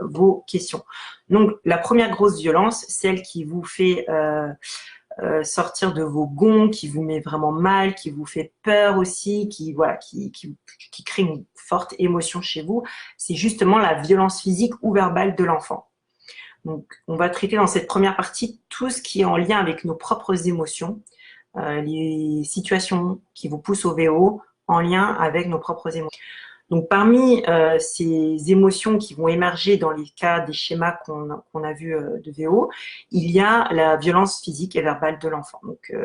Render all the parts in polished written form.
vos questions. Donc, la première grosse violence, celle qui vous fait sortir de vos gonds, qui vous met vraiment mal, qui vous fait peur aussi, voilà, qui crée une forte émotion chez vous, c'est justement la violence physique ou verbale de l'enfant. Donc, on va traiter dans cette première partie tout ce qui est en lien avec nos propres émotions, les situations qui vous poussent au VO en lien avec nos propres émotions. Donc, parmi ces émotions qui vont émerger dans les cas des schémas qu'on a vus de VO, il y a la violence physique et verbale de l'enfant. Donc,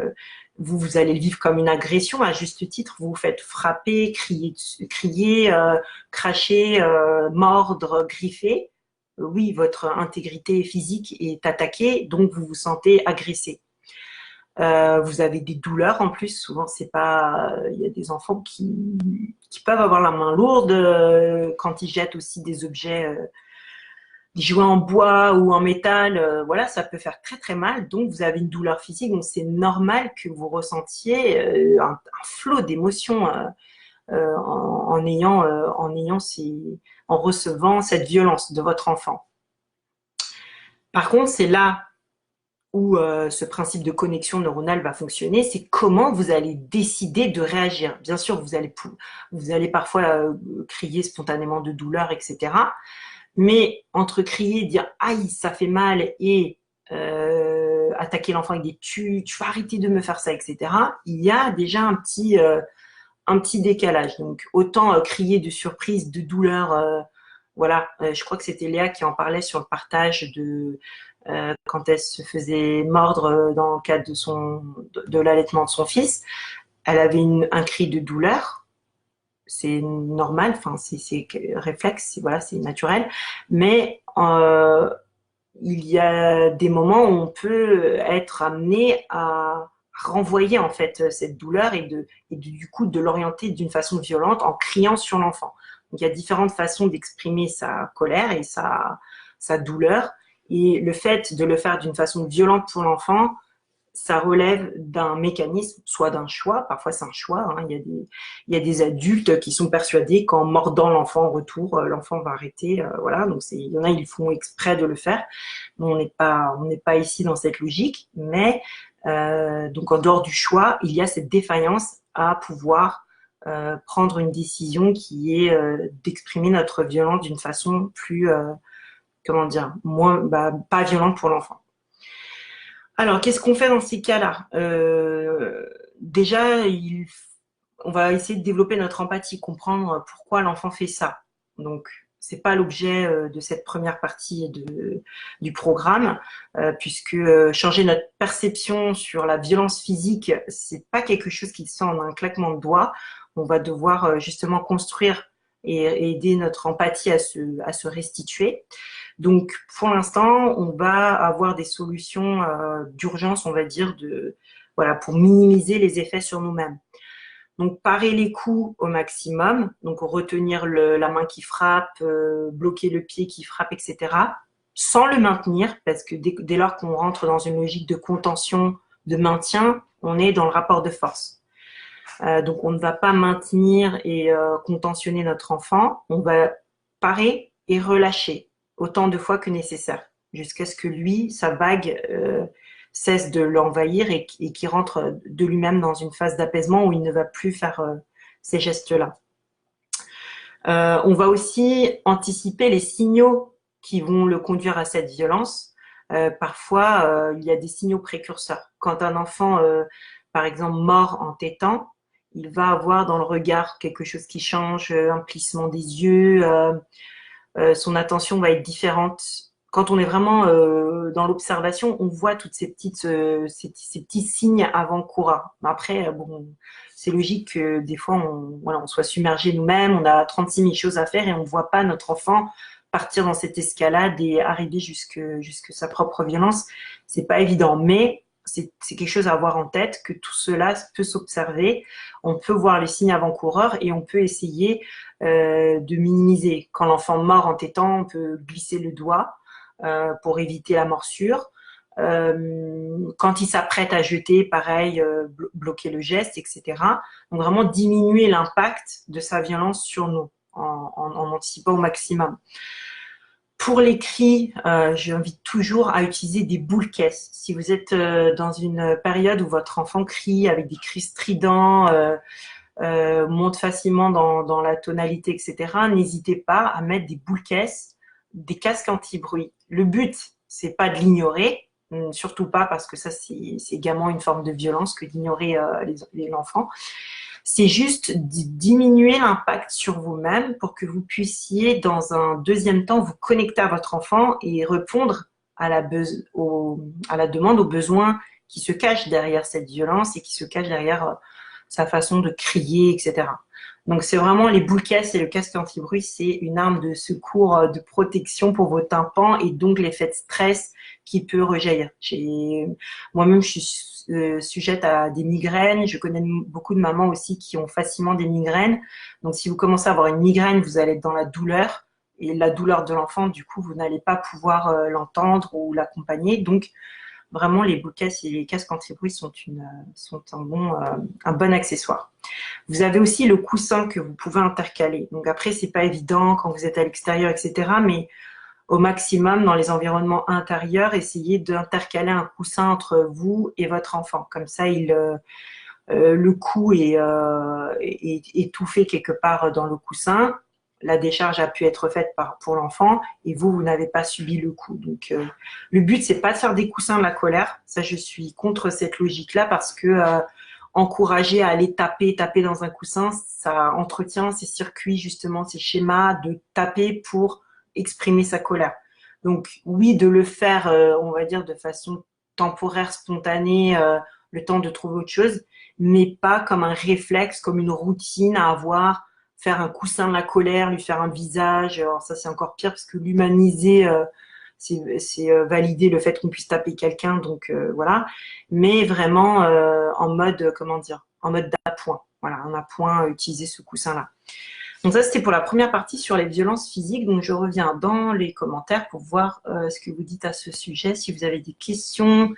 vous allez le vivre comme une agression, à juste titre. Vous vous faites frapper, crier cracher, mordre, griffer. Oui, votre intégrité physique est attaquée, donc vous vous sentez agressé. Vous avez des douleurs en plus. Souvent, c'est pas. Il y a des enfants qui peuvent avoir la main lourde quand ils jettent aussi des objets, des jouets en bois ou en métal. Voilà, ça peut faire très très mal. Donc, vous avez une douleur physique. Donc, c'est normal que vous ressentiez un flot d'émotions en recevant cette violence de votre enfant. Par contre, c'est là où ce principe de connexion neuronale va fonctionner, c'est comment vous allez décider de réagir. Bien sûr, vous allez parfois crier spontanément de douleur, etc. Mais entre crier, dire « aïe, ça fait mal » et attaquer l'enfant avec des « tu vas arrêter de me faire ça », etc., il y a déjà un petit décalage. Donc, autant crier de surprise, de douleur, voilà, je crois que c'était Léa qui en parlait sur le partage quand elle se faisait mordre dans le cadre de l'allaitement de son fils. Elle avait un cri de douleur. C'est normal, enfin, c'est réflexe, voilà, c'est naturel. Mais il y a des moments où on peut être amené à renvoyer en fait cette douleur et du coup de l'orienter d'une façon violente en criant sur l'enfant. Donc il y a différentes façons d'exprimer sa colère et sa douleur. Et le fait de le faire d'une façon violente pour l'enfant, ça relève d'un mécanisme, soit d'un choix, parfois c'est un choix, hein. Il y a des adultes qui sont persuadés qu'en mordant l'enfant en retour, l'enfant va arrêter, voilà. Donc il y en a, ils font exprès de le faire. On n'est pas ici dans cette logique, mais donc en dehors du choix, il y a cette défaillance à pouvoir prendre une décision qui est d'exprimer notre violence d'une façon plus, comment dire, pas violente pour l'enfant. Alors, qu'est-ce qu'on fait dans ces cas-là? Déjà, on va essayer de développer notre empathie, comprendre pourquoi l'enfant fait ça. Donc, c'est pas l'objet de cette première partie du programme, puisque changer notre perception sur la violence physique, c'est pas quelque chose qui se fait en un claquement de doigts. On va devoir justement construire et aider notre empathie à se restituer. Donc, pour l'instant, on va avoir des solutions d'urgence, on va dire, voilà, pour minimiser les effets sur nous-mêmes. Donc, parer les coups au maximum, donc retenir la main qui frappe, bloquer le pied qui frappe, etc., sans le maintenir, parce que dès lors qu'on rentre dans une logique de contention, de maintien, on est dans le rapport de force. Donc, on ne va pas maintenir et contentionner notre enfant, on va parer et relâcher autant de fois que nécessaire, jusqu'à ce que lui, sa bague, cesse de l'envahir et qu'il rentre de lui-même dans une phase d'apaisement où il ne va plus faire ces gestes-là. On va aussi anticiper les signaux qui vont le conduire à cette violence. Parfois, il y a des signaux précurseurs. Quand un enfant, par exemple, mord en tétant, il va avoir dans le regard quelque chose qui change, un plissement des yeux, son attention va être différente. Quand on est vraiment dans l'observation, on voit toutes ces petits signes avant-coureurs. Après, bon, c'est logique que des fois, on soit submergé nous-mêmes, on a 36 000 choses à faire et on ne voit pas notre enfant partir dans cette escalade et arriver jusque sa propre violence. C'est pas évident, mais c'est quelque chose à avoir en tête, que tout cela peut s'observer. On peut voir les signes avant-coureurs et on peut essayer de minimiser. Quand l'enfant mord en tétant, on peut glisser le doigt pour éviter la morsure. Quand il s'apprête à jeter, pareil, bloquer le geste, etc. Donc vraiment diminuer l'impact de sa violence sur nous en anticipant au maximum. Pour les cris, j'invite toujours à utiliser des boules caisses. Si vous êtes dans une période où votre enfant crie avec des cris stridents, monte facilement dans la tonalité, etc., n'hésitez pas à mettre des boules caisses, des casques anti-bruit. Le but, c'est pas de l'ignorer, surtout pas parce que ça, c'est également une forme de violence que d'ignorer l'enfant. C'est juste diminuer l'impact sur vous-même pour que vous puissiez, dans un deuxième temps, vous connecter à votre enfant et répondre à la demande, aux besoins qui se cachent derrière cette violence et qui se cachent derrière sa façon de crier, etc. Donc, c'est vraiment les boules caisses et le casque anti-bruit, c'est une arme de secours, de protection pour vos tympans et donc l'effet de stress qui peut rejaillir. Moi-même, je suis sujette à des migraines. Je connais beaucoup de mamans aussi qui ont facilement des migraines. Donc, si vous commencez à avoir une migraine, vous allez être dans la douleur. Et la douleur de l'enfant, du coup, vous n'allez pas pouvoir l'entendre ou l'accompagner. Donc, vraiment, les boules caisses et les casques anti-bruit sont un bon accessoire. Vous avez aussi le coussin que vous pouvez intercaler. Donc après, c'est pas évident quand vous êtes à l'extérieur, etc. Mais au maximum, dans les environnements intérieurs, essayez d'intercaler un coussin entre vous et votre enfant. Comme ça, le cou est étouffé quelque part dans le coussin. La décharge a pu être faite pour l'enfant et vous n'avez pas subi le coup. Donc, le but, c'est pas de faire des coussins de la colère. Ça, je suis contre cette logique-là parce que encourager à aller taper dans un coussin, ça entretient ces circuits, justement, ces schémas de taper pour exprimer sa colère. Donc, oui, de le faire, on va dire, de façon temporaire, spontanée, le temps de trouver autre chose, mais pas comme un réflexe, comme une routine à avoir, faire un coussin de la colère, lui faire un visage. Alors ça, c'est encore pire parce que l'humaniser, c'est valider le fait qu'on puisse taper quelqu'un, donc voilà. Mais vraiment en mode, comment dire, en mode d'appoint. Voilà, un appoint, utiliser ce coussin-là. Donc ça, c'était pour la première partie sur les violences physiques. Donc je reviens dans les commentaires pour voir ce que vous dites à ce sujet, si vous avez des questions.